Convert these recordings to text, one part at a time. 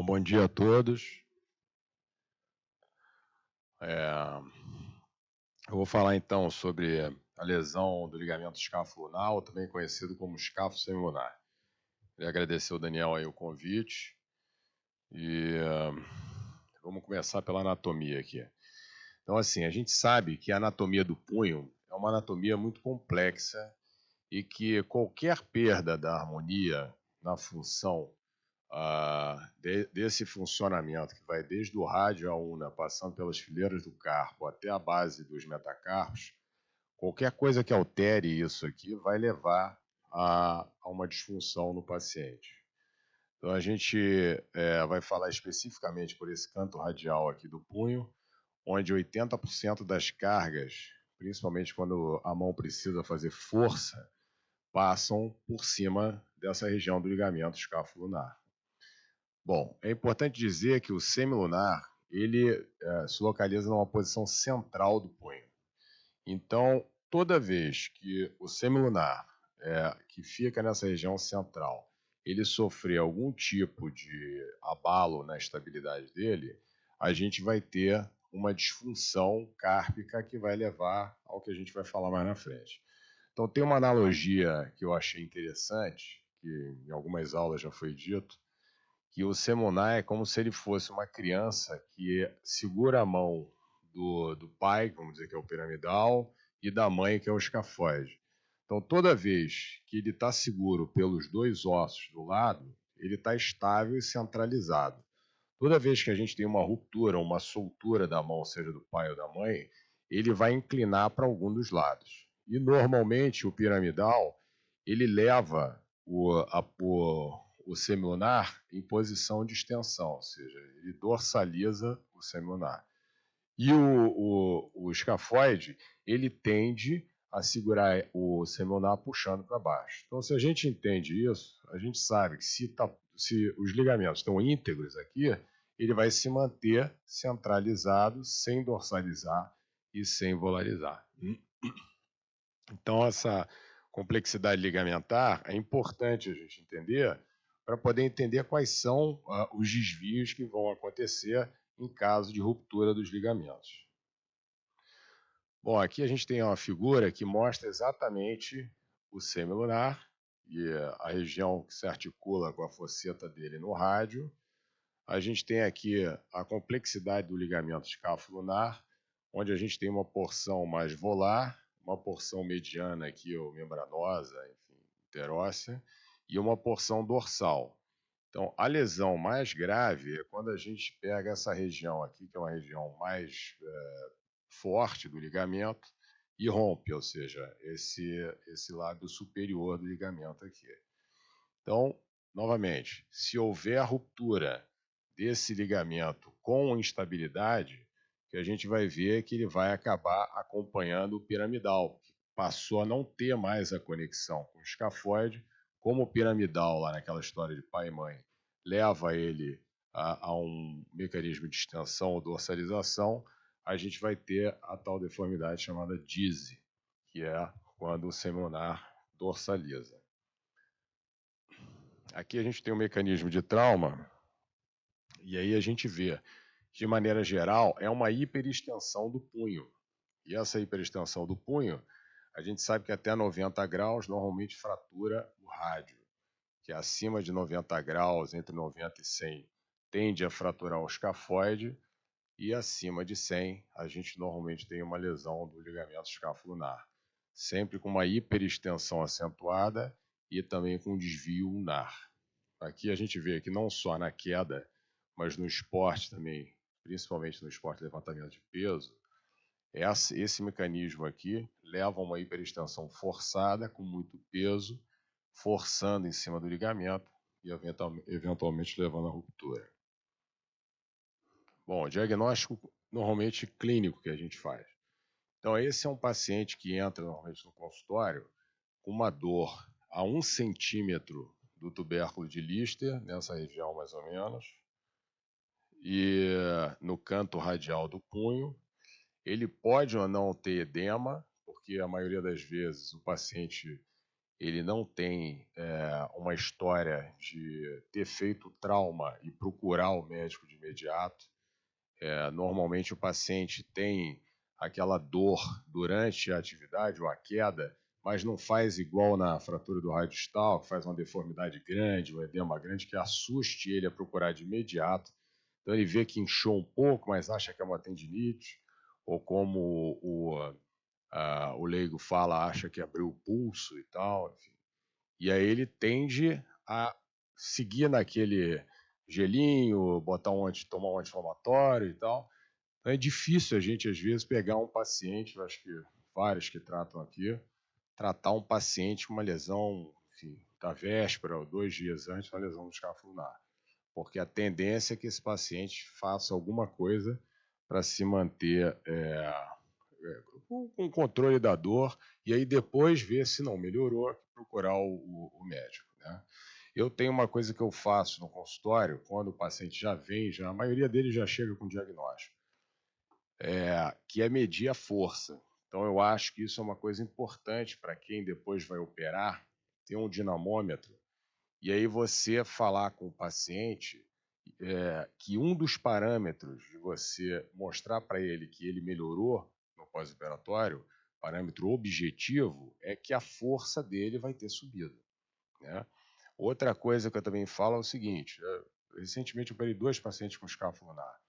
Bom dia a todos. Eu vou falar então sobre a lesão do ligamento escáfulo-lunar, também conhecido como escáfulo semilunar. Queria agradecer ao Daniel aí o convite e vamos começar pela anatomia aqui. Então, assim, a gente sabe que a anatomia do punho é uma anatomia muito complexa e que qualquer perda da harmonia na função desse funcionamento, que vai desde o rádio à una, passando pelas fileiras do carpo até a base dos metacarpos, qualquer coisa que altere isso aqui vai levar a uma disfunção no paciente. Então a gente vai falar especificamente por esse canto radial aqui do punho, onde 80% das cargas, principalmente quando a mão precisa fazer força, passam por cima dessa região do ligamento escáfulo-lunar. Bom, é importante dizer que o semilunar ele se localiza numa posição central do punho. Então, toda vez que o semilunar, que fica nessa região central, ele sofrer algum tipo de abalo na estabilidade dele, a gente vai ter uma disfunção cárpica que vai levar ao que a gente vai falar mais na frente. Então, tem uma analogia que eu achei interessante, que em algumas aulas já foi dito, que o semilunar é como se ele fosse uma criança que segura a mão do pai, vamos dizer que é o piramidal, e da mãe, que é o escafoide. Então, toda vez que ele está seguro pelos dois ossos do lado, ele está estável e centralizado. Toda vez que a gente tem uma ruptura, uma soltura da mão, seja do pai ou da mãe, ele vai inclinar para algum dos lados. E, normalmente, o piramidal, ele leva o semilunar em posição de extensão, ou seja, ele dorsaliza o semilunar. E o escafoide, ele tende a segurar o semilunar puxando para baixo. Então, se a gente entende isso, a gente sabe que se os ligamentos estão íntegros aqui, ele vai se manter centralizado, sem dorsalizar e sem volarizar. Então, essa complexidade ligamentar é importante a gente entender para poder entender quais são os desvios que vão acontecer em caso de ruptura dos ligamentos. Bom, aqui a gente tem uma figura que mostra exatamente o semilunar e a região que se articula com a fosseta dele no rádio. A gente tem aqui a complexidade do ligamento escáfulo-lunar, onde a gente tem uma porção mais volar, uma porção mediana aqui, ou membranosa, enfim, interóssea, e uma porção dorsal. Então, a lesão mais grave é quando a gente pega essa região aqui, que é uma região mais forte do ligamento, e rompe, ou seja, esse lado superior do ligamento aqui. Então, novamente, se houver ruptura desse ligamento com instabilidade, que a gente vai ver que ele vai acabar acompanhando o piramidal, que passou a não ter mais a conexão com o escafoide, como o piramidal, lá naquela história de pai e mãe, leva ele a um mecanismo de extensão ou dorsalização, a gente vai ter a tal deformidade chamada DISE, que é quando o semilunar dorsaliza. Aqui a gente tem um mecanismo de trauma, e aí a gente vê, de maneira geral, é uma hiperextensão do punho. E essa hiperextensão do punho, a gente sabe que até 90 graus normalmente fratura o rádio, que acima de 90 graus, entre 90 e 100, tende a fraturar o escafoide, e acima de 100, a gente normalmente tem uma lesão do ligamento escáfulo-lunar, sempre com uma hiperextensão acentuada e também com desvio ulnar. Aqui a gente vê que não só na queda, mas no esporte também, principalmente no esporte de levantamento de peso, esse mecanismo aqui leva a uma hiperextensão forçada, com muito peso, forçando em cima do ligamento e eventualmente levando à ruptura. Bom, o diagnóstico normalmente clínico que a gente faz. Então, esse é um paciente que entra normalmente no consultório com uma dor a 1 centímetro do tubérculo de Lister, nessa região mais ou menos, e no canto radial do punho. Ele pode ou não ter edema, porque a maioria das vezes o paciente ele não tem uma história de ter feito trauma e procurar o médico de imediato. Normalmente o paciente tem aquela dor durante a atividade ou a queda, mas não faz igual na fratura do raio distal, que faz uma deformidade grande, um edema grande, que assuste ele a procurar de imediato. Então ele vê que inchou um pouco, mas acha que é uma tendinite, ou como o leigo fala, acha que abriu o pulso e tal, enfim. E aí ele tende a seguir naquele gelinho, tomar um anti-inflamatório e tal. Então é difícil a gente, às vezes, pegar um paciente, eu acho que vários que tratam aqui, tratar um paciente com uma lesão, enfim, da véspera ou 2 dias antes, uma lesão no escápulo lunar. Porque a tendência é que esse paciente faça alguma coisa para se manter com o controle da dor e aí depois ver se não melhorou, procurar o médico, né? Eu tenho uma coisa que eu faço no consultório, quando o paciente já vem, a maioria deles já chega com diagnóstico, que é medir a força. Então eu acho que isso é uma coisa importante para quem depois vai operar, ter um dinamômetro, e aí você falar com o paciente que um dos parâmetros de você mostrar para ele que ele melhorou no pós-operatório, parâmetro objetivo, é que a força dele vai ter subido, né? Outra coisa que eu também falo é o seguinte, recentemente eu operei 2 pacientes com escápulo lunar.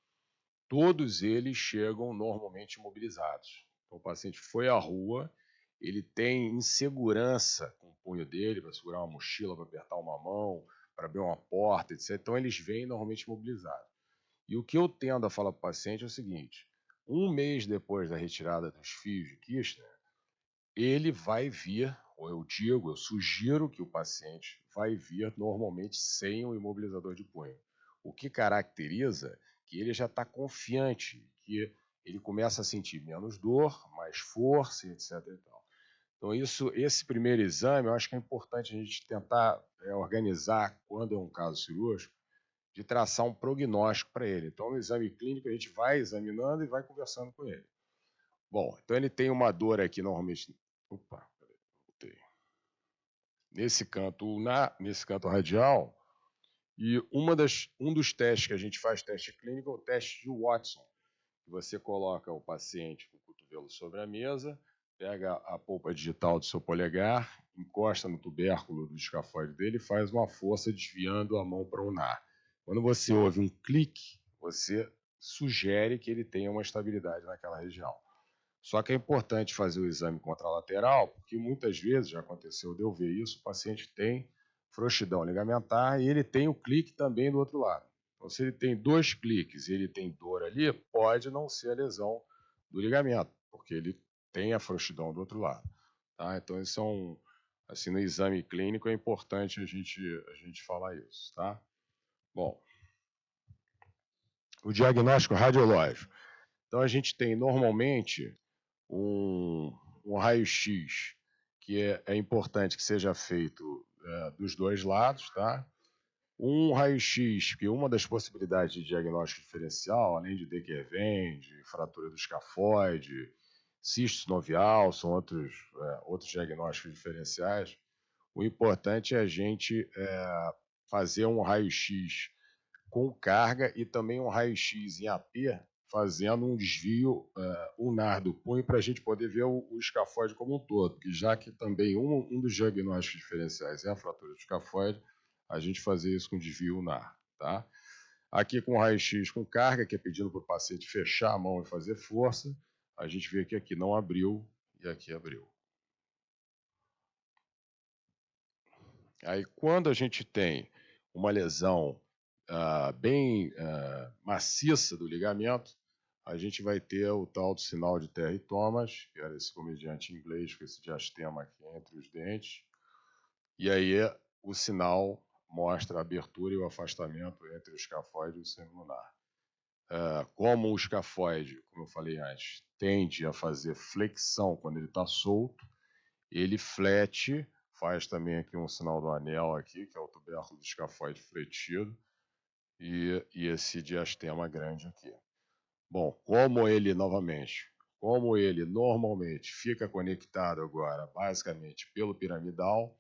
Todos eles chegam normalmente imobilizados. Então, o paciente foi à rua, ele tem insegurança com o punho dele para segurar uma mochila, para apertar uma mão, para abrir uma porta, etc. Então, eles vêm normalmente imobilizados. E o que eu tendo a falar para o paciente é o seguinte: 1 mês depois da retirada dos fios de Kirchner, ele vai vir, ou eu sugiro que o paciente vai vir normalmente sem o imobilizador de punho. O que caracteriza que ele já está confiante, que ele começa a sentir menos dor, mais força, etc. E tal. Então, esse primeiro exame, eu acho que é importante a gente tentar organizar, quando é um caso cirúrgico, de traçar um prognóstico para ele. Então, no exame clínico, a gente vai examinando e vai conversando com ele. Bom, então ele tem uma dor aqui, normalmente. Opa, peraí, nesse canto radial, e um dos testes que a gente faz, teste clínico, é o teste de Watson. Você coloca o paciente com o cotovelo sobre a mesa, pega a polpa digital do seu polegar, encosta no tubérculo do escafoide dele e faz uma força desviando a mão para o nar. Quando você ouve um clique, você sugere que ele tenha uma estabilidade naquela região. Só que é importante fazer o exame contralateral, porque muitas vezes, já aconteceu de eu ver isso, o paciente tem frouxidão ligamentar e ele tem o clique também do outro lado. Então, se ele tem 2 cliques e ele tem dor ali, pode não ser a lesão do ligamento, porque ele tem a frouxidão do outro lado. Tá? Então, isso é assim, no exame clínico é importante a gente falar isso. Tá? Bom, o diagnóstico radiológico. Então, a gente tem normalmente um raio-x que é importante que seja feito dos 2 lados, tá? Um raio-x, que uma das possibilidades de diagnóstico diferencial, além de Dequervin, de fratura do escafoide, cisto sinovial, são outros diagnósticos diferenciais. O importante é a gente fazer um raio-x com carga e também um raio-x em AP, fazendo um desvio ulnar do punho para a gente poder ver o escafoide como um todo, porque já que também um dos diagnósticos diferenciais é a fratura do escafoide, a gente fazer isso com desvio ulnar, tá? Aqui com raio-x com carga, que é pedindo para o paciente fechar a mão e fazer força, a gente vê que aqui não abriu e aqui abriu. Aí quando a gente tem uma lesão bem maciça do ligamento, a gente vai ter o tal do sinal de Terry Thomas, que era esse comediante inglês com esse diastema aqui entre os dentes, e aí o sinal mostra a abertura e o afastamento entre o escafoide e o semilunar. Como o escafoide, como eu falei antes, tende a fazer flexão quando ele está solto, ele flete, faz também aqui um sinal do anel aqui, que é o tubérculo do escafoide fletido, e esse diastema grande aqui. Bom, como ele, novamente, como ele normalmente fica conectado agora, basicamente, pelo piramidal,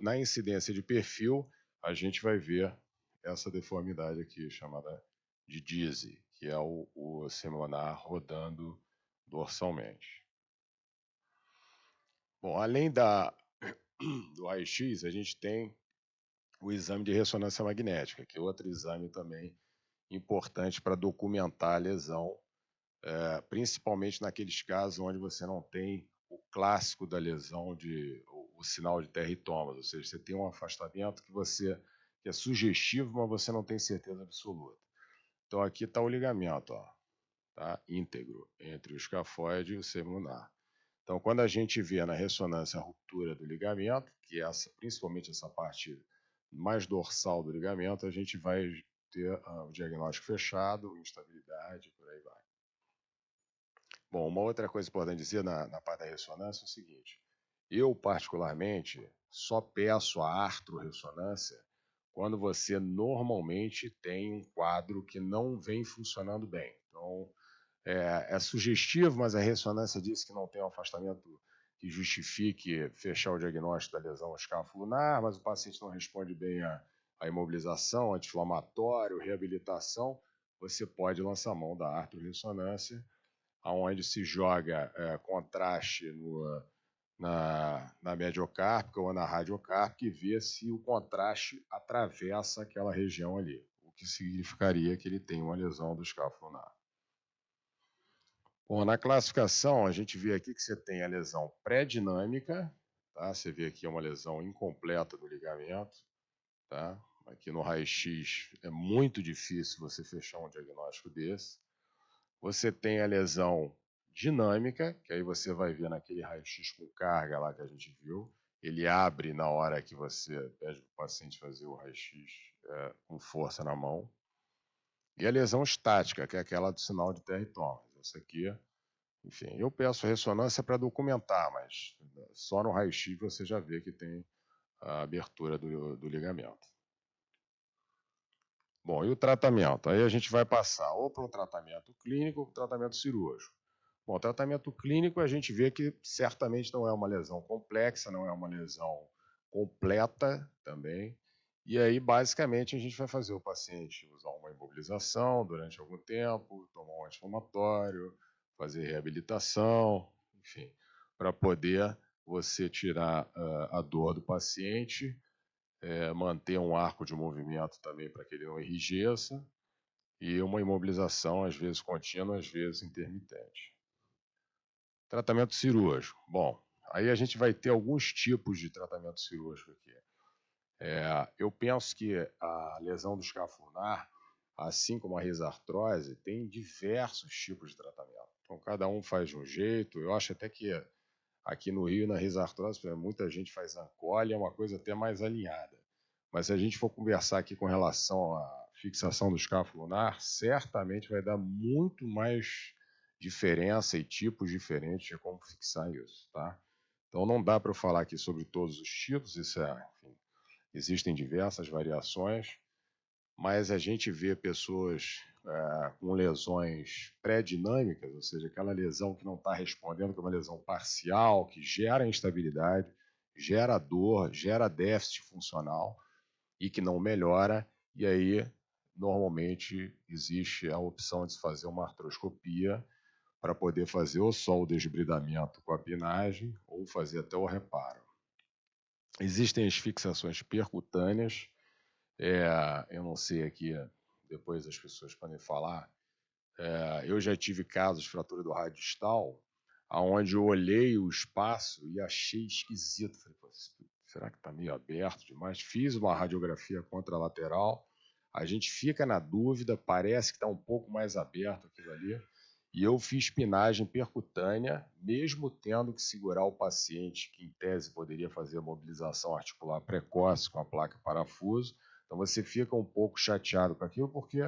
na incidência de perfil, a gente vai ver essa deformidade aqui, chamada de dizzy, que é o semilunar rodando dorsalmente. Bom, além do raio-x, a gente tem o exame de ressonância magnética, que é outro exame também importante para documentar a lesão, principalmente naqueles casos onde você não tem o clássico da lesão, o sinal de territoma, ou seja, você tem um afastamento que é sugestivo, mas você não tem certeza absoluta. Então aqui está o ligamento, ó, tá? Íntegro entre o escafoide e o semilunar. Então, quando a gente vê na ressonância a ruptura do ligamento, que é principalmente essa parte mais dorsal do ligamento, a gente vai ter o diagnóstico fechado, instabilidade, por aí vai. Bom, uma outra coisa importante dizer na parte da ressonância é o seguinte: eu, particularmente, só peço a artrorressonância quando você normalmente tem um quadro que não vem funcionando bem. Então, é sugestivo, mas a ressonância diz que não tem um afastamento que justifique fechar o diagnóstico da lesão escapular, mas o paciente não responde bem à imobilização, anti-inflamatório, reabilitação, você pode lançar mão da artrorressonância, onde se joga contraste na mediocárpica ou na radiocárpica e vê se o contraste atravessa aquela região ali, o que significaria que ele tem uma lesão do escápulo lunar. Bom, na classificação, a gente vê aqui que você tem a lesão pré-dinâmica, tá? Você vê aqui uma lesão incompleta do ligamento, tá? Aqui no raio-x é muito difícil você fechar um diagnóstico desse. Você tem a lesão dinâmica, que aí você vai ver naquele raio-x com carga lá que a gente viu. Ele abre na hora que você pede para o paciente fazer o raio-x com força na mão. E a lesão estática, que é aquela do sinal de territoma. Essa aqui, enfim, eu peço ressonância para documentar, mas só no raio-x você já vê que tem a abertura do ligamento. Bom, e o tratamento? Aí a gente vai passar ou para um tratamento clínico ou para um tratamento cirúrgico. Bom, o tratamento clínico a gente vê que certamente não é uma lesão complexa, não é uma lesão completa também. E aí, basicamente, a gente vai fazer o paciente usar uma imobilização durante algum tempo, tomar um anti-inflamatório, fazer reabilitação, enfim, para poder você tirar a dor do paciente, manter um arco de movimento também para que ele não enrijeça, e uma imobilização, às vezes contínua, às vezes intermitente. Tratamento cirúrgico. Bom, aí a gente vai ter alguns tipos de tratamento cirúrgico aqui. Eu penso que a lesão do escápulo lunar, assim como a risartrose, tem diversos tipos de tratamento. Então, cada um faz de um jeito. Eu acho até que aqui no Rio, na risartrose, muita gente faz ancole, é uma coisa até mais alinhada. Mas se a gente for conversar aqui com relação à fixação do escápulo lunar, certamente vai dar muito mais diferença e tipos diferentes de como fixar isso, tá? Então não dá para eu falar aqui sobre todos os tipos, isso enfim, existem diversas variações, mas a gente vê pessoas com lesões pré-dinâmicas, ou seja, aquela lesão que não está respondendo, que é uma lesão parcial, que gera instabilidade, gera dor, gera déficit funcional e que não melhora, e aí normalmente existe a opção de se fazer uma artroscopia para poder fazer ou só o desbridamento com a pinagem ou fazer até o reparo. Existem as fixações percutâneas, eu não sei aqui, depois as pessoas podem falar, eu já tive casos de fratura do rádio distal, onde eu olhei o espaço e achei esquisito. Falei, será que está meio aberto demais? Fiz uma radiografia contralateral, a gente fica na dúvida, parece que está um pouco mais aberto aquilo ali, e eu fiz pinagem percutânea, mesmo tendo que segurar o paciente, que em tese poderia fazer a mobilização articular precoce com a placa parafuso. Então você fica um pouco chateado com aquilo, porque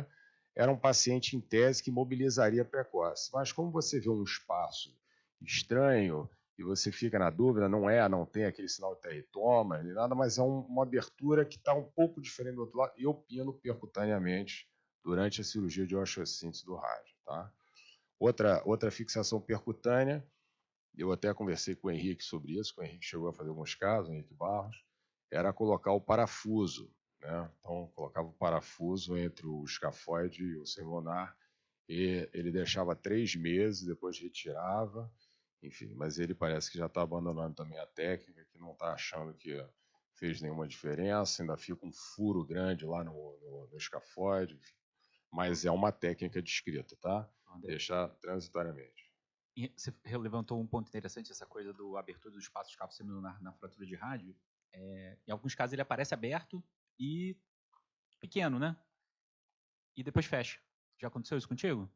era um paciente em tese que mobilizaria precoce. Mas como você vê um espaço estranho e você fica na dúvida, não tem aquele sinal de teritoma, nem nada, mas é uma abertura que está um pouco diferente do outro lado, e eu pino percutaneamente durante a cirurgia de osteossíntese do rádio, tá? Outra fixação percutânea, eu até conversei com o Henrique sobre isso, que o Henrique chegou a fazer alguns casos, o Henrique Barros, era colocar o parafuso, né? Então, colocava o parafuso entre o escafoide e o semilunar, e ele deixava 3 meses, depois retirava, enfim, mas ele parece que já está abandonando também a técnica, que não está achando que fez nenhuma diferença, ainda fica um furo grande lá no escafoide, enfim. Mas é uma técnica descrita, tá? Deixar transitoriamente. E você levantou um ponto interessante, essa coisa do abertura do espaço de escape semilunar na fratura de rádio. Em alguns casos ele aparece aberto e pequeno, né? E depois fecha. Já aconteceu isso contigo?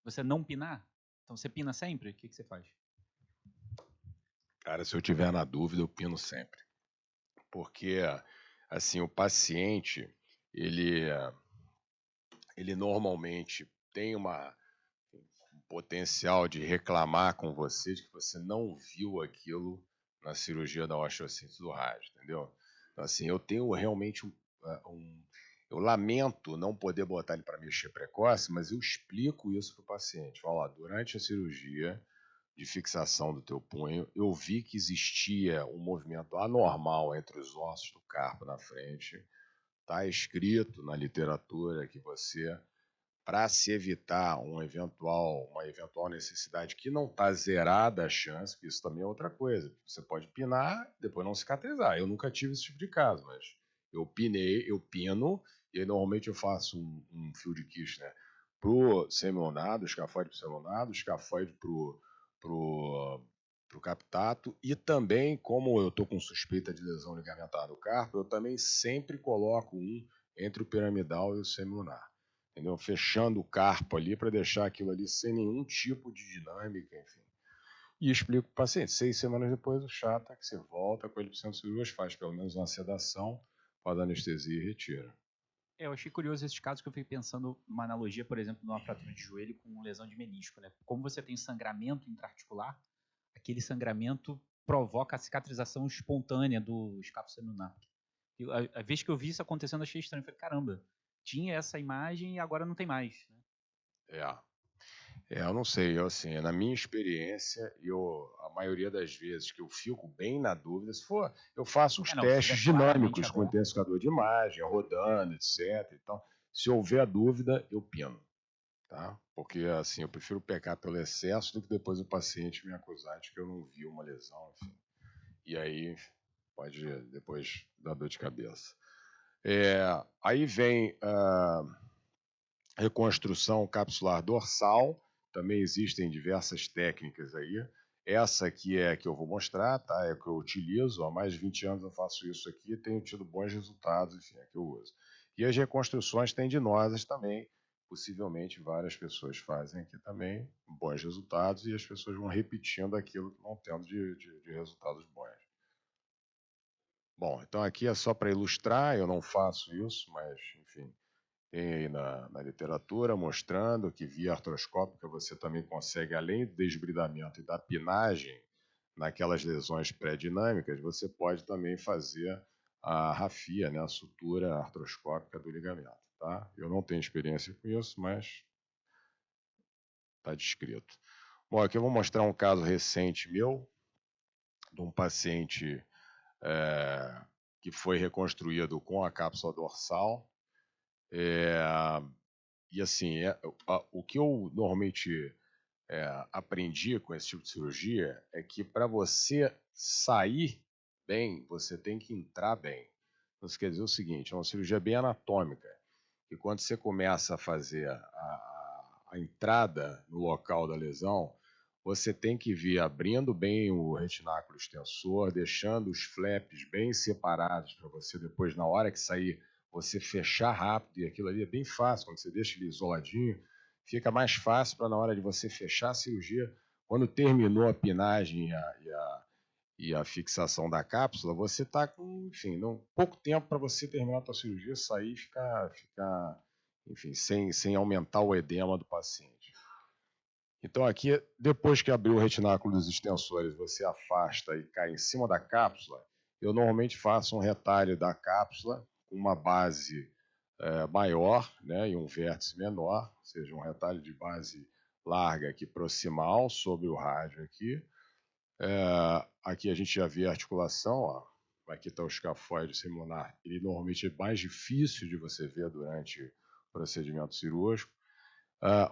Você não pinar? Então você pina sempre? O que você faz? Cara, se eu tiver na dúvida, eu pino sempre. Porque, assim, o paciente, ele normalmente tem um potencial de reclamar com você de que você não viu aquilo na cirurgia da osteossíntese do rádio, entendeu? Então, assim, eu tenho realmente eu lamento não poder botar ele para mexer precoce, mas eu explico isso para o paciente. Fala, durante a cirurgia de fixação do teu punho, eu vi que existia um movimento anormal entre os ossos do carpo na frente. Está escrito na literatura que você, para se evitar uma eventual necessidade que não está zerada a chance, porque isso também é outra coisa. Você pode pinar, depois não cicatrizar. Eu nunca tive esse tipo de caso, mas eu pino, e aí normalmente eu faço um fio de Kirchner pro semionado, escafoide pro semionado, escafoide pro captato, e também, como eu estou com suspeita de lesão ligamentar do carpo, eu também sempre coloco um entre o piramidal e o semilunar, entendeu? Fechando o carpo ali para deixar aquilo ali sem nenhum tipo de dinâmica, enfim. E explico para o paciente, 6 semanas depois o chato é que você volta com ele para o centro cirúrgico, faz pelo menos uma sedação, faz anestesia e retira. Eu achei curioso esses casos que eu fiquei pensando numa analogia, por exemplo, numa fratura de joelho com lesão de menisco, né? Como você tem sangramento intraarticular, aquele sangramento provoca a cicatrização espontânea do escapo semilunar. A vez que eu vi isso acontecendo, eu achei estranho. Eu falei, caramba, tinha essa imagem e agora não tem mais. Né? Eu não sei, assim, na minha experiência, a maioria das vezes que eu fico bem na dúvida, se for, eu faço os testes dinâmicos com intensificador de imagem, rodando, etc. Então, se houver dúvida, eu pino, tá? Porque, assim, eu prefiro pecar pelo excesso do que depois o paciente me acusar de que eu não vi uma lesão, enfim. E aí pode depois dar dor de cabeça. Aí vem a reconstrução capsular dorsal. Também existem diversas técnicas aí. Essa aqui é a que eu vou mostrar, tá? É a que eu utilizo. Há mais de 20 anos eu faço isso aqui e tenho tido bons resultados, enfim, é a que eu uso. E as reconstruções tendinosas também, possivelmente várias pessoas fazem aqui também bons resultados e as pessoas vão repetindo aquilo que vão tendo de resultados bons. Bom, então aqui é só para ilustrar, eu não faço isso, mas, enfim, tem aí na literatura mostrando que via artroscópica você também consegue, além do desbridamento e da pinagem naquelas lesões pré-dinâmicas, você pode também fazer a rafia, né, a sutura artroscópica do ligamento. Tá? Eu não tenho experiência com isso, mas está descrito. Bom, aqui eu vou mostrar um caso recente meu, de um paciente que foi reconstruído com a cápsula dorsal. E assim, o que eu normalmente aprendi com esse tipo de cirurgia é que para você sair bem, você tem que entrar bem. Então, isso quer dizer o seguinte, é uma cirurgia bem anatômica, e quando você começa a fazer a entrada no local da lesão, você tem que vir abrindo bem o retináculo extensor, deixando os flaps bem separados para você depois, na hora que sair, você fechar rápido, e aquilo ali é bem fácil, quando você deixa ele isoladinho, fica mais fácil para na hora de você fechar a cirurgia, quando terminou a pinagem e a fixação da cápsula, você está com, enfim, pouco tempo para você terminar a sua cirurgia, sair e ficar enfim, sem aumentar o edema do paciente. Então aqui, depois que abriu o retináculo dos extensores, você afasta e cai em cima da cápsula, eu normalmente faço um retalho da cápsula com uma base maior, né, e um vértice menor, ou seja, um retalho de base larga aqui proximal sobre o rádio aqui. Aqui a gente já vê a articulação, ó. Aqui está o escafoide semilunar. Ele normalmente é mais difícil de você ver durante o procedimento cirúrgico.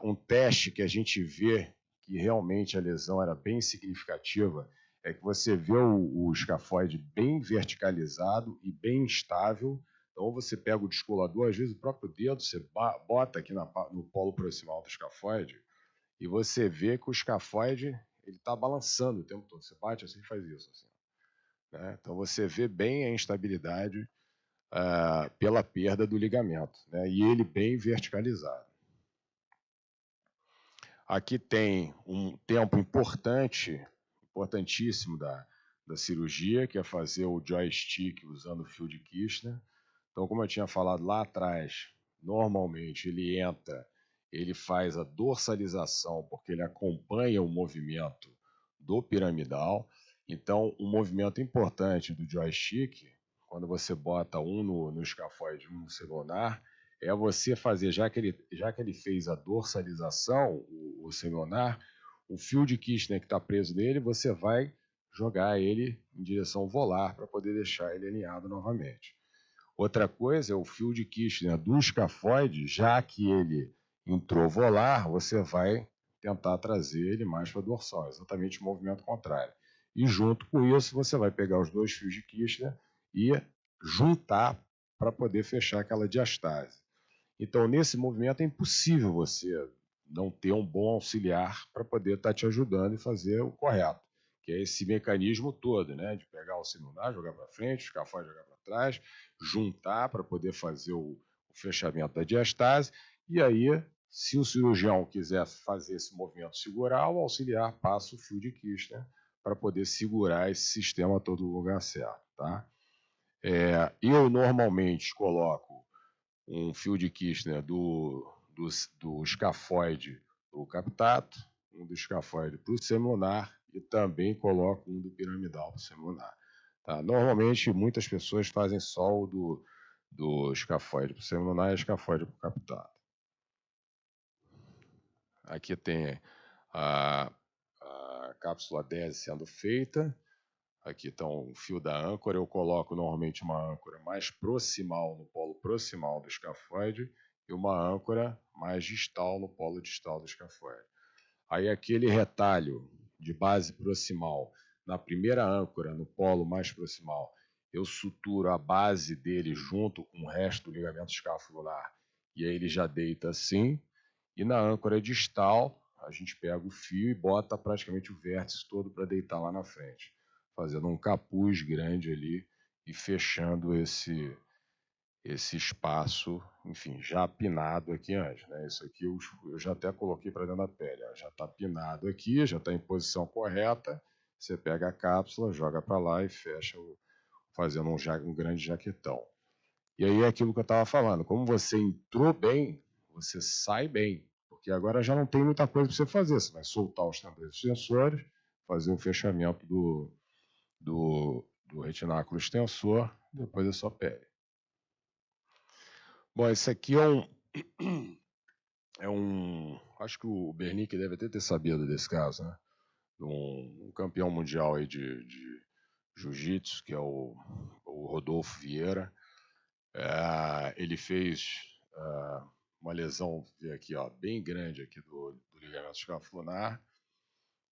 Um teste que a gente vê que realmente a lesão era bem significativa é que você vê o escafoide bem verticalizado e bem instável. Então, você pega o descolador, às vezes o próprio dedo, você bota aqui no polo proximal do escafoide e você vê que o escafoide está balançando o tempo todo. Você bate assim e faz isso. Assim, né? Então, você vê bem a instabilidade pela perda do ligamento, né? E ele bem verticalizado. Aqui tem um tempo importantíssimo da cirurgia, que é fazer o joystick usando o fio de Kirchner. Então, como eu tinha falado lá atrás, normalmente ele entra, ele faz a dorsalização, porque ele acompanha o movimento do piramidal. Então, um movimento importante do joystick, quando você bota um no escafoide e um no semilunar, é você fazer, já que ele fez a dorsalização, o semilunar, o fio de Kirchner que está preso nele, você vai jogar ele em direção volar para poder deixar ele alinhado novamente. Outra coisa é o fio de Kirchner do escafoide, já que ele entrou volar, você vai tentar trazer ele mais para a dorsal, exatamente o movimento contrário. E junto com isso, você vai pegar os dois fios de Kirchner e juntar para poder fechar aquela diastase. Então, nesse movimento, é impossível você não ter um bom auxiliar para poder estar te ajudando e fazer o correto, que é esse mecanismo todo, né? De pegar o semilunar, jogar para frente, o escafoide jogar para trás, juntar para poder fazer o fechamento da diastase, e aí, se o cirurgião quiser fazer esse movimento segurar, o auxiliar passa o fio de Kirchner para poder segurar esse sistema todo no lugar certo, tá? Eu normalmente coloco um fio de Kirchner do escafoide para o captato, um do escafoide para o semilunar e também coloco um do piramidal para o semilunar. Tá? Normalmente, muitas pessoas fazem só o do escafoide para o semilunar e escafoide para o captato. Aqui tem a cápsula 10 sendo feita. Aqui está um fio da âncora. Eu coloco normalmente uma âncora mais proximal, no polo proximal do escafoide, e uma âncora mais distal no polo distal do escafoide. Aí aquele retalho de base proximal, na primeira âncora, no polo mais proximal, eu suturo a base dele junto com o resto do ligamento escapular, e aí ele já deita assim. E na âncora distal, a gente pega o fio e bota praticamente o vértice todo para deitar lá na frente, fazendo um capuz grande ali e fechando esse espaço, enfim, já pinado aqui antes, né? Isso aqui eu já até coloquei para dentro da pele, ó, já está pinado aqui, já está em posição correta. Você pega a cápsula, joga para lá e fecha, fazendo um grande jaquetão. E aí é aquilo que eu estava falando, como você entrou bem, você sai bem, porque agora já não tem muita coisa para você fazer. Você vai soltar os tambores extensores, fazer o fechamento do retináculo extensor, depois é só pele. Bom, esse aqui acho que o Bernick deve até ter sabido desse caso, né? Um campeão mundial aí de jiu-jitsu, que é o Rodolfo Vieira. Ele fez uma lesão aqui, ó, bem grande aqui do ligamento escapular.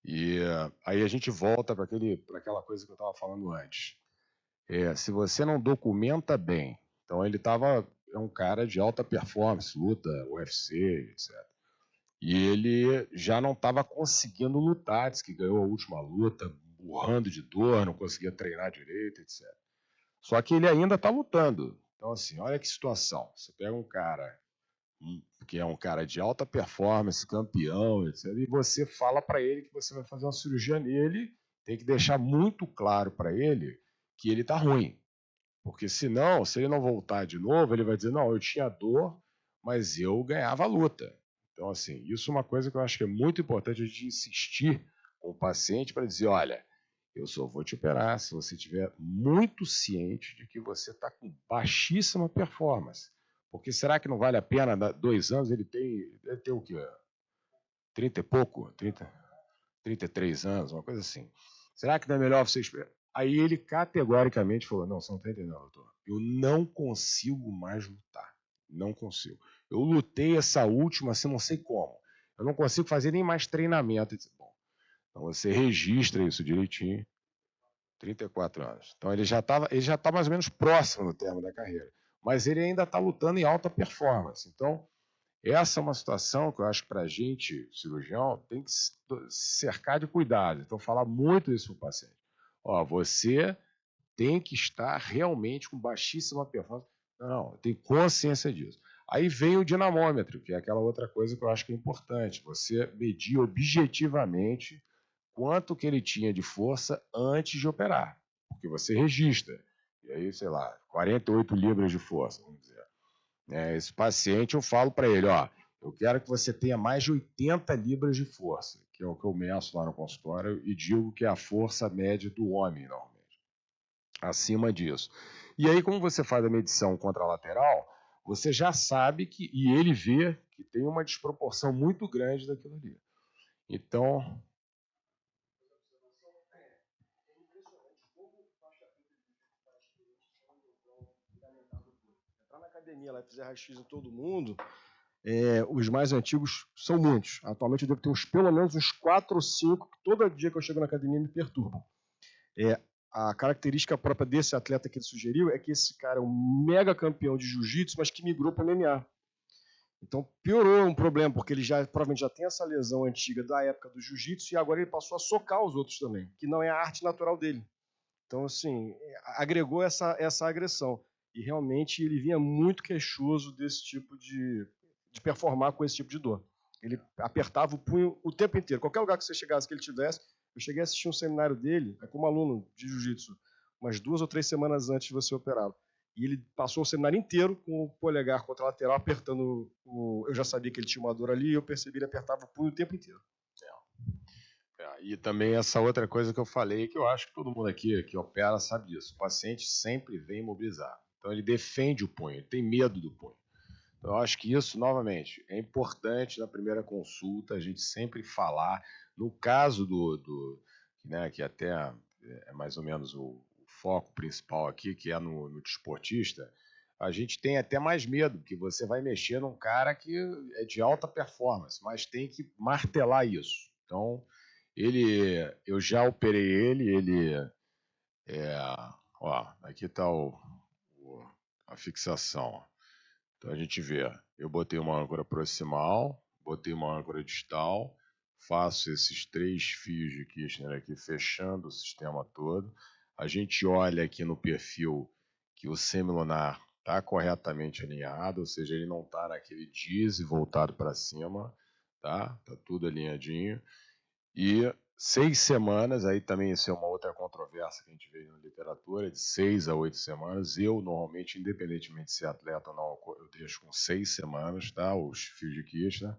E aí a gente volta para aquela coisa que eu estava falando antes. Se você não documenta bem, então ele é um cara de alta performance, luta, UFC, etc. E ele já não estava conseguindo lutar, disse que ganhou a última luta, burrando de dor, não conseguia treinar direito, etc. Só que ele ainda está lutando. Então, assim, olha que situação. Você pega um cara que é um cara de alta performance, campeão, etc., e você fala para ele que você vai fazer uma cirurgia nele, tem que deixar muito claro para ele que ele está ruim. Porque senão, se ele não voltar de novo, ele vai dizer, não, eu tinha dor, mas eu ganhava a luta. Então, assim, isso é uma coisa que eu acho que é muito importante a gente insistir com o paciente para dizer, olha, eu só vou te operar se você estiver muito ciente de que você está com baixíssima performance. Porque será que não vale a pena, 2 anos, ele tem o quê? 30 e pouco, 33 anos, uma coisa assim. Será que não é melhor você esperar? Aí ele categoricamente falou, não, você não está entendendo, doutor. Eu não consigo mais lutar. Não consigo. Eu lutei essa última, assim, não sei como. Eu não consigo fazer nem mais treinamento. Disse, bom, então você registra isso direitinho. 34 anos. Então ele já tá mais ou menos próximo no termo da carreira. Mas ele ainda está lutando em alta performance. Então, essa é uma situação que eu acho que para a gente, cirurgião, tem que se cercar de cuidado. Então, falar muito isso para o paciente. Ó, você tem que estar realmente com baixíssima performance. Não, tem consciência disso. Aí vem o dinamômetro, que é aquela outra coisa que eu acho que é importante. Você medir objetivamente quanto que ele tinha de força antes de operar. Porque você registra. E aí, sei lá, 48 libras de força, vamos dizer. Esse paciente, eu falo para ele, ó, eu quero que você tenha mais de 80 libras de força, que é o que eu meço lá no consultório, e digo que é a força média do homem, normalmente. Acima disso. E aí, como você faz a medição contralateral, você já sabe que, e ele vê que tem uma desproporção muito grande daquilo ali. Então, entrar na academia lá e fizer raio-x em todo mundo, os mais antigos são muitos. Atualmente eu devo ter pelo menos uns 4 ou 5 que todo dia que eu chego na academia me perturbam. A característica própria desse atleta que ele sugeriu é que esse cara é um mega campeão de jiu-jitsu, mas que migrou para o MMA. Então piorou um problema, porque ele provavelmente já tem essa lesão antiga da época do jiu-jitsu e agora ele passou a socar os outros também, que não é a arte natural dele. Então, assim, agregou essa agressão. E realmente ele vinha muito queixoso desse tipo de performar com esse tipo de dor. Ele apertava o punho o tempo inteiro. Qualquer lugar que você chegasse, que ele tivesse, eu cheguei a assistir um seminário dele, como aluno de jiu-jitsu, umas 2 ou 3 semanas antes de você operá-lo. E ele passou o seminário inteiro com o polegar contralateral apertando eu já sabia que ele tinha uma dor ali e eu percebi que ele apertava o punho o tempo inteiro. E também essa outra coisa que eu falei, que eu acho que todo mundo aqui que opera sabe disso. O paciente sempre vem imobilizado. Então ele defende o punho, ele tem medo do punho. Então eu acho que isso, novamente, é importante na primeira consulta a gente sempre falar. No caso né, que até é mais ou menos o foco principal aqui, que é no desportista, a gente tem até mais medo, porque você vai mexer num cara que é de alta performance, mas tem que martelar isso. Então, eu já operei ele ó, aqui está a fixação. Então a gente vê, eu botei uma âncora proximal, botei uma âncora distal, faço esses 3 fios de Kirchner aqui fechando o sistema todo. A gente olha aqui no perfil que o semilunar está corretamente alinhado, ou seja, ele não está naquele diesel voltado para cima, tá? Tá tudo alinhadinho. E 6 semanas, aí também isso é uma outra controvérsia que a gente vê na literatura, de 6 a 8 semanas. Eu, normalmente, independentemente de ser atleta ou não, eu deixo com 6 semanas, tá? Os fios de Kirchner.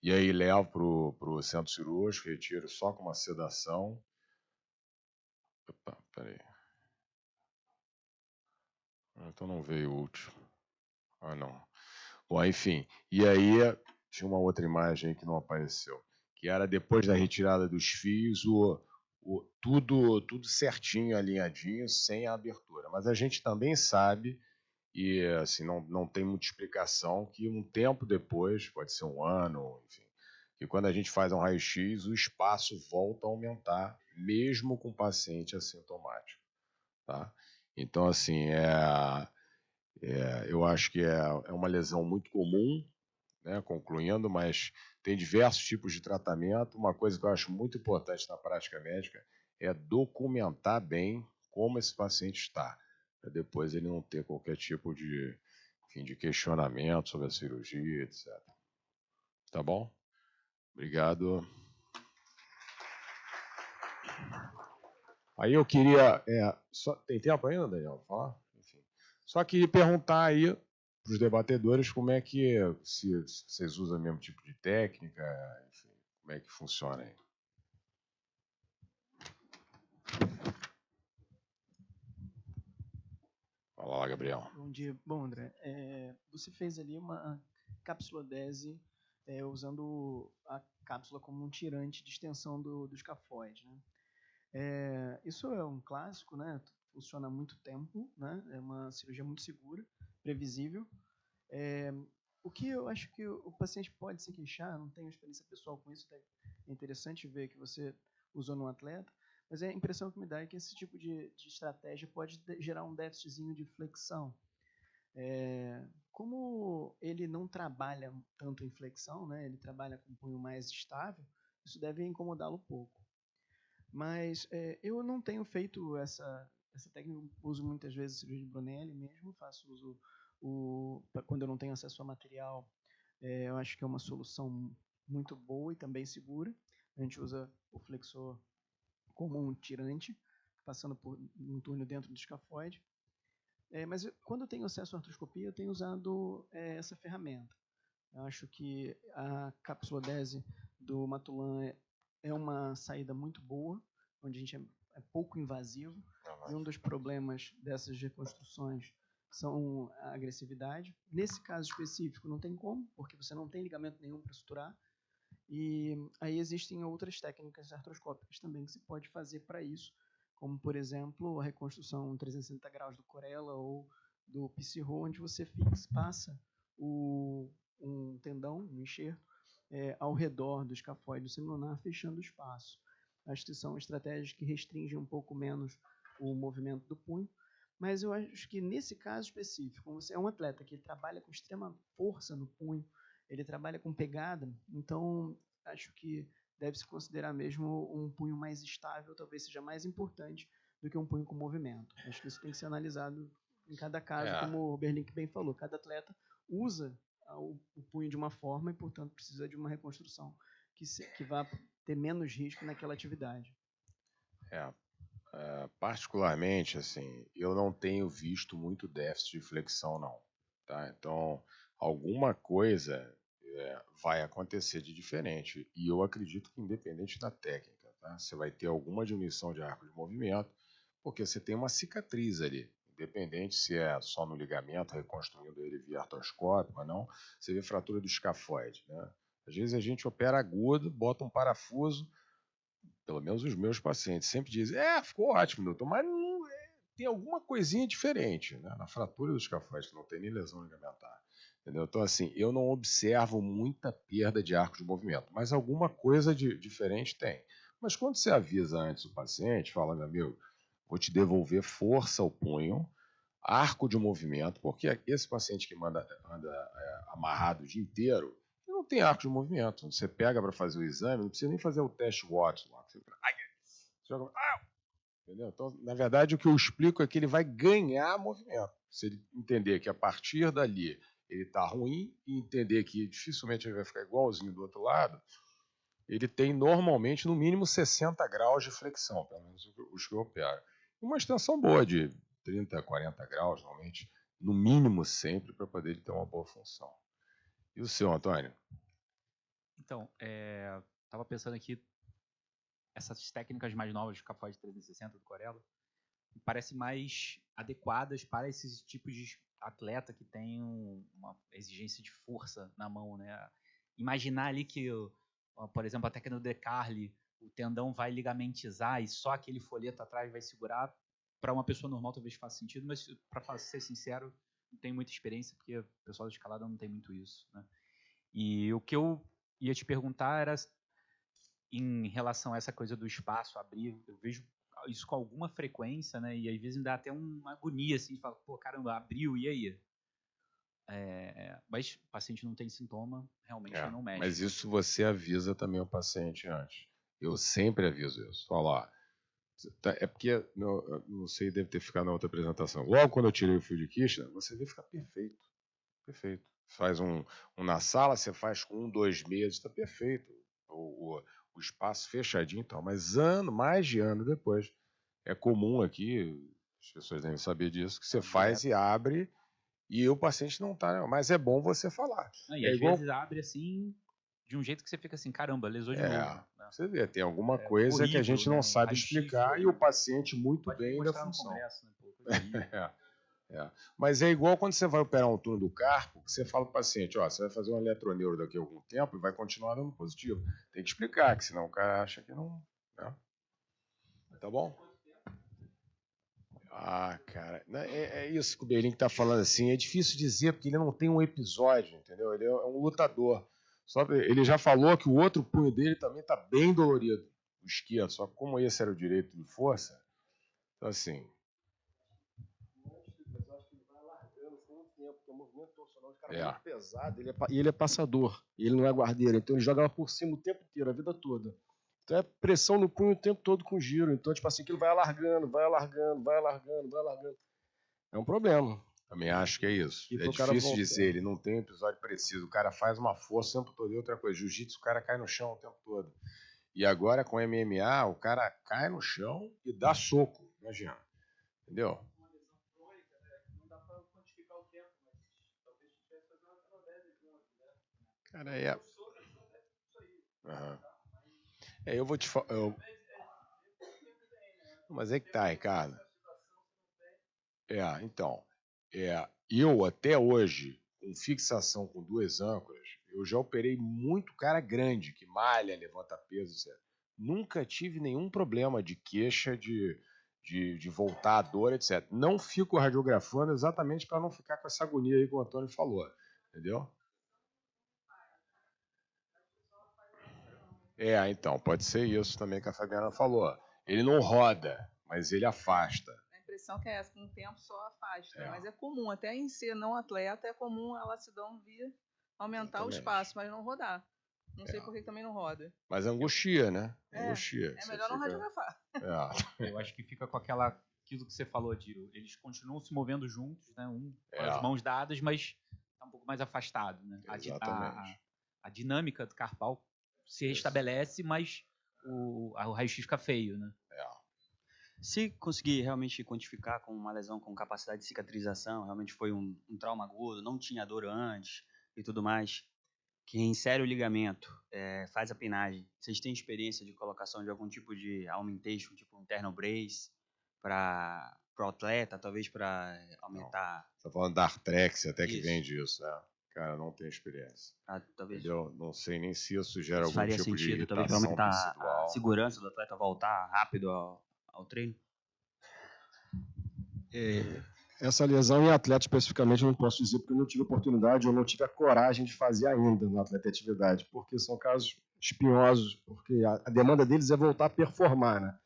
E aí levo pro centro cirúrgico, retiro só com uma sedação. Opa, peraí. Então não veio o último. Ah, não. Bom, enfim. E aí tinha uma outra imagem que não apareceu, que era depois da retirada dos fios, tudo certinho, alinhadinho, sem a abertura. Mas a gente também sabe, e assim, não tem muita explicação, que um tempo depois, pode ser um ano, enfim, que quando a gente faz um raio-x, o espaço volta a aumentar, mesmo com o paciente assintomático. Tá? Então, assim, eu acho que é uma lesão muito comum, né, concluindo, mas tem diversos tipos de tratamento. Uma coisa que eu acho muito importante na prática médica é documentar bem como esse paciente está, para depois ele não ter qualquer tipo de questionamento sobre a cirurgia, etc. Tá bom? Obrigado. Aí eu queria... tem tempo ainda, Daniel, para falar? Enfim. Só queria perguntar aí para os debatedores como é que, se vocês usam o mesmo tipo de técnica, enfim, como é que funciona aí. Fala lá, Gabriel. Bom dia. Bom, André, você fez ali uma capsulodese usando a cápsula como um tirante de extensão do escafoide, né? Isso é um clássico, né? Funciona há muito tempo, né? É uma cirurgia muito segura, previsível. O que eu acho que o paciente pode se queixar, não tenho experiência pessoal com isso, é interessante ver que você usou no atleta, mas a impressão que me dá é que esse tipo de estratégia pode gerar um déficitzinho de flexão. Como ele não trabalha tanto em flexão, né, ele trabalha com um punho mais estável, isso deve incomodá-lo um pouco. Mas eu não tenho feito essa técnica, eu uso muitas vezes cirurgia de Brunelli mesmo, faço uso quando eu não tenho acesso a material, eu acho que é uma solução muito boa e também segura. A gente usa o flexor como um tirante, passando por um túnel dentro do escafoide. Mas quando eu tenho acesso à artroscopia, eu tenho usado essa ferramenta. Eu acho que a cápsula DESE do Matulan é uma saída muito boa, onde a gente é pouco invasivo. E um dos problemas dessas reconstruções são a agressividade. Nesse caso específico, não tem como, porque você não tem ligamento nenhum para suturar. E aí existem outras técnicas artroscópicas também que se pode fazer para isso, como, por exemplo, a reconstrução 360 graus do Corella ou do Pissarro, onde você passa um tendão, um enxerto, ao redor do escafoide do semilunar, fechando o espaço. Acho que são estratégias que restringem um pouco menos o movimento do punho, mas eu acho que nesse caso específico, como você é um atleta que trabalha com extrema força no punho, ele trabalha com pegada, então acho que deve-se considerar mesmo um punho mais estável, talvez seja mais importante do que um punho com movimento. Acho que isso tem que ser analisado em cada caso, como o Berlink bem falou, cada atleta usa o punho de uma forma e, portanto, precisa de uma reconstrução que vá ter menos risco naquela atividade. Particularmente, assim, eu não tenho visto muito déficit de flexão, não. Tá? Então, alguma coisa vai acontecer de diferente. E eu acredito que, independente da técnica, tá? Você vai ter alguma diminuição de arco de movimento, porque você tem uma cicatriz ali. Independente se é só no ligamento, reconstruindo ele via artroscópio ou não, você vê fratura do escafoide. Né? Às vezes a gente opera agudo, bota um parafuso, pelo menos os meus pacientes sempre dizem, ficou ótimo, doutor, mas não, tem alguma coisinha diferente, né? Na fratura do escafoide, que não tem nem lesão ligamentar. Entendeu? Então, assim, eu não observo muita perda de arco de movimento, mas alguma coisa diferente tem. Mas quando você avisa antes o paciente, fala, meu amigo, vou te devolver força ao punho, arco de movimento, porque esse paciente que anda amarrado o dia inteiro, não tem arco de movimento. Você pega para fazer o exame, não precisa nem fazer o teste Watson lá. Você joga, entendeu? Então, na verdade, o que eu explico é que ele vai ganhar movimento. Se ele entender que a partir dali ele está ruim e entender que dificilmente ele vai ficar igualzinho do outro lado, ele tem normalmente no mínimo 60 graus de flexão, pelo menos os que eu opero. Uma extensão boa de 30, 40 graus, normalmente, no mínimo sempre, para poder ele ter uma boa função. E o seu, Antônio? Então, estava pensando aqui, essas técnicas mais novas de escafoide 360 do Corella parecem mais adequadas para esses tipos de atleta que tem uma exigência de força na mão, né? Imaginar ali que, por exemplo, a técnica do De Carli, o tendão vai ligamentizar e só aquele folheto atrás vai segurar, para uma pessoa normal talvez faça sentido, mas para ser sincero, não tenho muita experiência, porque o pessoal da escalada não tem muito isso, né? E o que eu ia te perguntar era em relação a essa coisa do espaço abrir, eu vejo isso com alguma frequência, né? E às vezes me dá até uma agonia, assim, de falar, pô, caramba, abriu, e aí? Mas o paciente não tem sintoma, realmente não mexe. Mas isso você avisa também o paciente antes. Eu sempre aviso isso. Falo, é porque, não sei, deve ter ficado na outra apresentação. Logo quando eu tirei o fio de quicha, você vê ficar perfeito. Perfeito. Faz um na sala, você faz com 2 meses, está perfeito. O espaço fechadinho e tal. Mas mais de ano depois, é comum aqui, as pessoas devem saber disso, que você faz e abre e o paciente não está. Mas é bom você falar. E às vezes abre assim, de um jeito que você fica assim, caramba, lesou de novo. Né? Você vê, tem alguma coisa horrível, que a gente não sabe explicar e o paciente muito bem da função. Congresso, né? Mas é igual quando você vai operar um túnel do carpo, que você fala para o paciente, ó, você vai fazer um eletroneuro daqui a algum tempo e vai continuar dando positivo. Tem que explicar, que senão o cara acha que não... Né? Tá bom? Cara, é isso que o Berlim está falando assim, é difícil dizer, porque ele não tem um episódio, entendeu? Ele é um lutador. Ele já falou que o outro punho dele também está bem dolorido, o esquerdo, só que como esse era o direito de força, então assim... Porque o movimento torcional do cara é muito pesado, e ele é passador, ele não é guardeiro, então ele joga ela por cima o tempo inteiro, a vida toda. Então é pressão no punho o tempo todo com giro, então tipo assim, que ele vai alargando. É um problema. Também acho que é isso. É difícil dizer, ele não tem um episódio preciso, o cara faz uma força o tempo todo, e outra coisa, jiu-jitsu o cara cai no chão o tempo todo. E agora com MMA, o cara cai no chão e dá soco, imagina, entendeu? Cara, eu vou te falar. Mas é que tá, Ricardo. Então. Eu até hoje, com fixação com 2 âncoras, eu já operei muito cara grande, que malha, levanta peso, etc. Nunca tive nenhum problema de queixa, de voltar a dor, etc. Não fico radiografando exatamente para não ficar com essa agonia aí que o Antônio falou. Entendeu? Então, pode ser isso também que a Fabiana falou. Ele não roda, mas ele afasta. A impressão que é essa, com o tempo só afasta. Mas é comum, até em ser não atleta, é comum a lacidão vir aumentar o espaço, mas não rodar. Não sei por que também não roda. Mas angustia, né? Angustia. É melhor não radiografar. Eu acho que fica com aquilo que você falou, Diro. Eles continuam se movendo juntos, né? Com as mãos dadas, mas tá um pouco mais afastado, né? A dinâmica do carpal se restabelece, mas o raio-x fica feio, né? Se conseguir realmente quantificar com uma lesão com capacidade de cicatrização, realmente foi um trauma agudo, não tinha dor antes e tudo mais, que insere o ligamento, faz a pinagem. Vocês têm experiência de colocação de algum tipo de augmentation, tipo um internal brace, para o atleta, talvez para aumentar... Você está falando da Artrex, até que vende isso, né? Cara, não tenho experiência. Talvez. Eu não sei nem se isso gera algum faria tipo sentido, de irritação talvez para aumentar tecidual. a segurança do atleta voltar rápido ao treino. Essa lesão em atleta especificamente eu não posso dizer porque eu não tive oportunidade ou não tive a coragem de fazer ainda no atleta atividade, porque são casos espinhosos, porque a demanda deles é voltar a performar, né?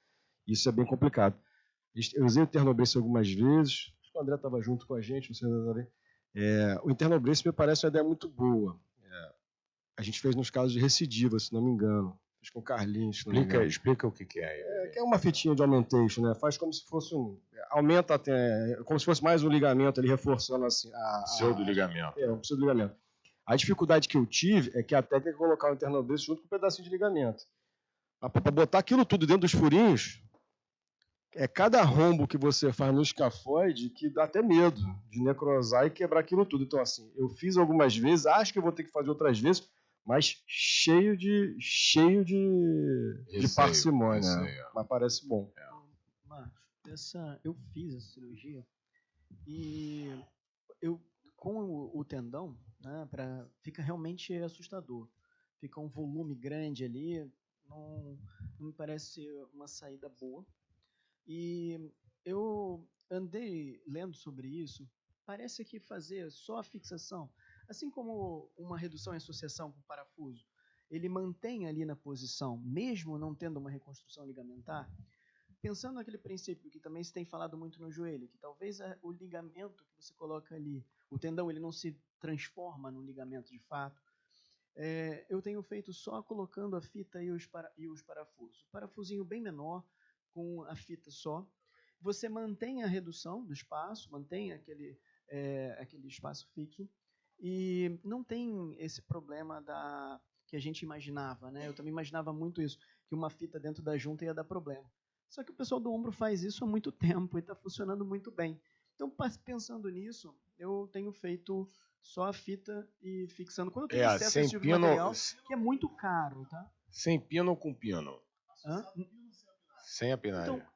Isso é bem complicado. Eu usei o Internobrace algumas vezes, acho que o André estava junto com a gente, você também. O Internobrace me parece uma ideia muito boa. A gente fez nos casos de recidiva, se não me engano. Fiz com o Carlinhos. Explica o que é. Que é uma fitinha de augmentation, né? Faz como se fosse aumenta até, como se fosse mais um ligamento ali, reforçando assim. Pseudo-ligamento. Um pseudo-ligamento. A dificuldade que eu tive é que a técnica é colocar o Internobrace junto com um pedacinho de ligamento. Para botar aquilo tudo dentro dos furinhos, cada rombo que você faz no escafoide que dá até medo de necrosar e quebrar aquilo tudo. Então, assim, eu fiz algumas vezes, acho que eu vou ter que fazer outras vezes, mas cheio de parcimônia. Mas parece bom. Marcos, eu fiz essa cirurgia e com o tendão, né, fica realmente assustador. Fica um volume grande ali, não me parece ser uma saída boa. E eu andei lendo sobre isso, parece que fazer só a fixação, assim como uma redução em associação com parafuso, ele mantém ali na posição, mesmo não tendo uma reconstrução ligamentar, pensando naquele princípio que também se tem falado muito no joelho, que talvez o ligamento que você coloca ali, o tendão, ele não se transforma num ligamento de fato. Eu tenho feito só colocando a fita e os parafusos. O parafusinho bem menor, com a fita só. Você mantém a redução do espaço, mantém aquele espaço fixo, e não tem esse problema que a gente imaginava, né? Eu também imaginava muito isso, que uma fita dentro da junta ia dar problema. Só que o pessoal do ombro faz isso há muito tempo e está funcionando muito bem. Então, pensando nisso, eu tenho feito só a fita e fixando. Quando eu tenho acesso a esse tipo de material, que é muito caro, tá? Sem pino ou com pino? Hã? Sem a pinagem. Então,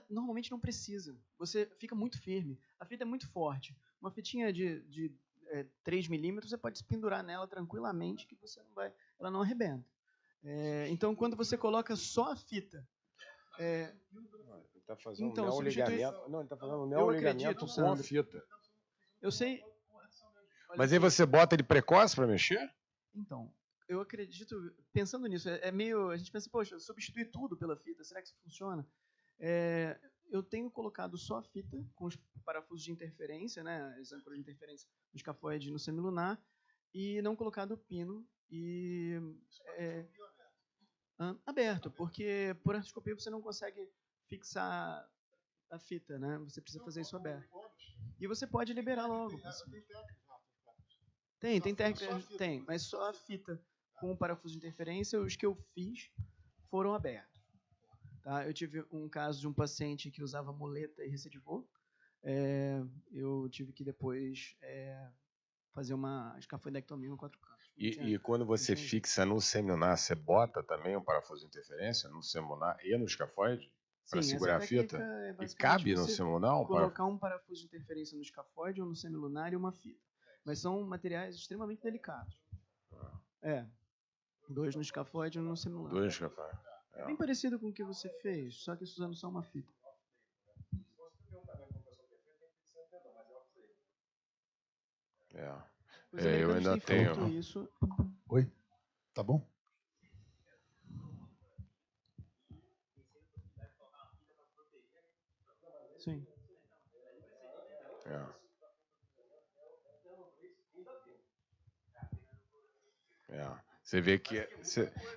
Normalmente não precisa. Você fica muito firme. A fita é muito forte. Uma fitinha de 3 milímetros, você pode se pendurar nela tranquilamente que ela não arrebenta. Então, quando você coloca só a fita... Ele está fazendo Então, neoligamento. Não, ele está fazendo Eu neoligamento acredito, com a Sandro. fita. Eu sei... Mas aí você bota ele precoce para mexer? Então, eu acredito, pensando nisso, a gente pensa, poxa, substituir tudo pela fita, será que isso funciona? Eu tenho colocado só a fita com os parafusos de interferência, né, as âncoras de interferência no escafoide e no semilunar, e não colocado o pino aberto, porque por artroscopia você não consegue fixar a fita, né? Você precisa fazer isso aberto. E você pode liberar logo. Tem técnica, tem, mas só a fita com o parafuso de interferência, os que eu fiz foram abertos. Tá? Eu tive um caso de um paciente que usava muleta e recidivou. Eu tive que depois fazer uma escafoidectomia no 4 cantos. E quando você fixa no semilunar, você bota também um parafuso de interferência no semilunar e no escafoide? Para segurar a fita? E cabe no semilunar? Colocar um parafuso de interferência no escafoide ou no semilunar e uma fita. Mas são materiais extremamente delicados. 2 no escafoide e 1 no semilunar. 2 no escafoide. Bem parecido com o que você fez, só que usando só uma fita. Eu ainda tenho. Isso. Oi? Tá bom? Sim. Você vê que...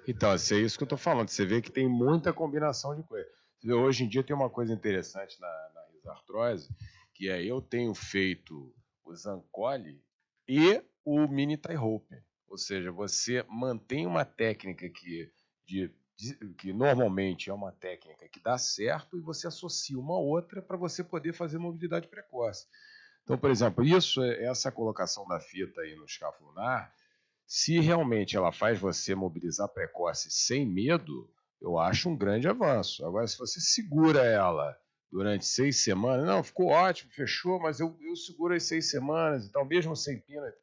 Então, é isso que eu estou falando. Você vê que tem muita combinação de coisas. Hoje em dia tem uma coisa interessante na risartrose, que eu tenho feito o Zancoli e o mini tie rope. Ou seja, você mantém uma técnica que normalmente é uma técnica que dá certo e você associa uma a outra para você poder fazer mobilidade precoce. Então, por exemplo, essa colocação da fita aí no escafo lunar, se realmente ela faz você mobilizar precoce sem medo, eu acho um grande avanço. Agora, se você segura ela durante 6 semanas, não, ficou ótimo, fechou, mas eu seguro as 6 semanas, então mesmo sem pina,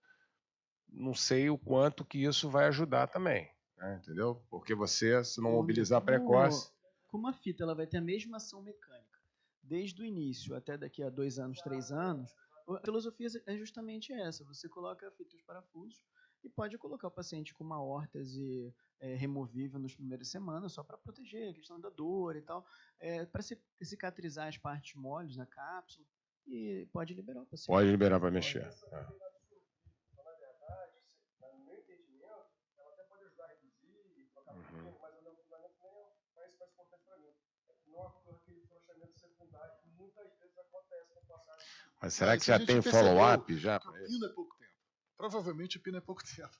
não sei o quanto que isso vai ajudar também, né? Entendeu? Porque você, se não mobilizar precoce... Como a fita ela vai ter a mesma ação mecânica, desde o início até daqui a 2 anos, 3 anos, a filosofia é justamente essa, você coloca a fita e os parafusos, e pode colocar o paciente com uma órtese removível nas primeiras semanas, só para proteger a questão da dor e tal, para cicatrizar as partes moles na cápsula, e pode liberar o paciente. Pode liberar para mexer. Na verdade, no meu entendimento, ela até pode ajudar a reduzir, trocar mas o fundamento nem é mais importante para mim. Não ocorre aquele afrouxamento secundário que muitas vezes acontece no passado. Mas será que já tem follow-up? Já? O pino é pouco tempo. Provavelmente o pino é pouco tempo.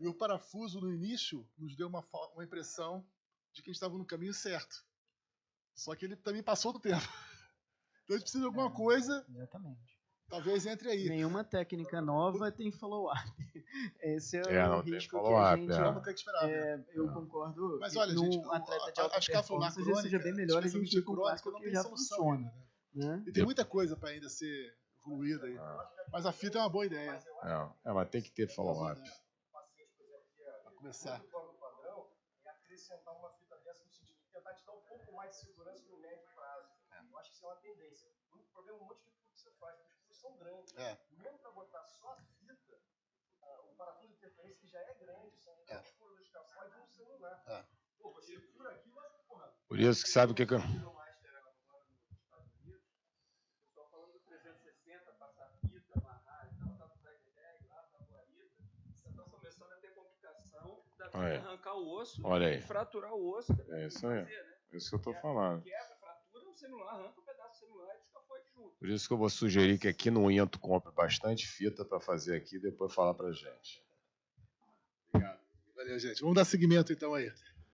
E o parafuso, no início, nos deu uma impressão de que a gente estava no caminho certo. Só que ele também passou do tempo. Então a gente precisa de alguma coisa. Exatamente. Talvez entre aí. Nenhuma técnica nova tem follow-up. Esse o risco que a gente... Vamos ter que esperar. Eu concordo. Mas olha, gente, atleta de alta performance seja bem melhor a gente ir com o clássico que já funciona. Né? E tem muita coisa para ainda ser evoluída aí. Mas a fita é uma boa ideia. Mas tem que ter follow-up. Para começar. Acrescentar uma fita dessa no sentido de tentar te dar um pouco mais de segurança no médio prazo. Eu acho que isso é uma tendência. O problema é um monte de furo que você faz, porque os furos são grandes. Mesmo para botar só a fita, o parafuso de interferência que já é grande, são os furos do escafoide e um celular. Pô, você fura aqui, mas porra. Por isso que sabe o que eu... Arrancar o osso, olha aí. Fraturar o osso. É isso aí. É isso que eu tô falando. Quebra, fratura o celular, arranca um pedaço do celular e escafoide junto. Por isso que eu vou sugerir que aqui no Into compre bastante fita para fazer aqui e depois falar pra gente. Obrigado. Valeu, gente. Vamos dar seguimento então aí.